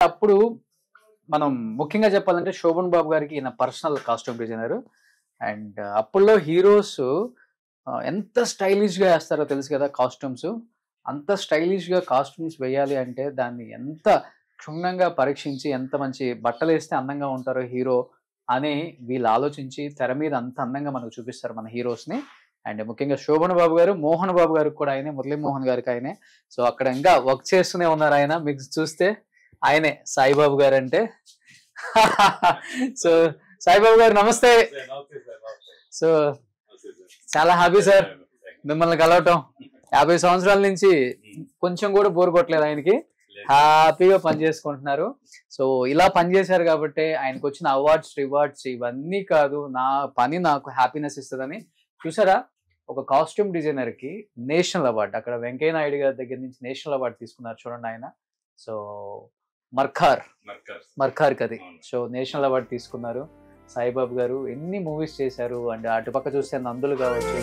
అప్పుడు మనం ముఖ్యంగా చెప్పాలంటే శోభన్ బాబు గారికి ఈయన పర్సనల్ కాస్ట్యూమ్ డిజైనర్. అండ్ అప్పుల్లో హీరోస్ ఎంత స్టైలిష్ గా వేస్తారో తెలుసు కదా కాస్ట్యూమ్స్. అంత స్టైలిష్ గా కాస్ట్యూమ్స్ వేయాలి అంటే దాన్ని ఎంత క్షుణ్ణంగా పరీక్షించి ఎంత మంచి బట్టలు వేస్తే అందంగా ఉంటారో హీరో అని వీళ్ళు ఆలోచించి తెర మీద అంత అందంగా మనకు చూపిస్తారు మన హీరోస్ ని. అండ్ ముఖ్యంగా శోభన్ బాబు గారు, మోహన్ బాబు గారికి కూడా ఆయనే, మురళీ మోహన్ గారికి ఆయనే. సో అక్కడ ఇంకా వర్క్ చేస్తూనే ఉన్నారు ఆయన. మీకు చూస్తే ఆయనే సాయిబాబు గారు అంటే. సో సాయిబాబు గారు నమస్తే. సో చాలా హ్యాపీ సార్ మిమ్మల్ని కలవటం. 50 సంవత్సరాల నుంచి కొంచెం కూడా బోర్ కొట్టలేదు ఆయనకి. హ్యాపీగా పని చేసుకుంటున్నారు. సో ఇలా పనిచేశారు కాబట్టి ఆయనకు వచ్చిన అవార్డ్స్, రివార్డ్స్ ఇవన్నీ కాదు, నా పని నాకు హ్యాపీనెస్ ఇస్తుందని. చూసారా, ఒక కాస్ట్యూమ్ డిజైనర్ కి నేషనల్ అవార్డు, అక్కడ వెంకయ్య నాయుడు గారి దగ్గర నుంచి నేషనల్ అవార్డు తీసుకున్నారు చూడండి ఆయన. సో మర్కార్ కది. సో నేషనల్ అవార్డు తీసుకున్నారు. సాయిబాబు గారు ఎన్ని మూవీస్ చేశారు. అండ్ అటుపక్క చూస్తే నందులు కావచ్చు,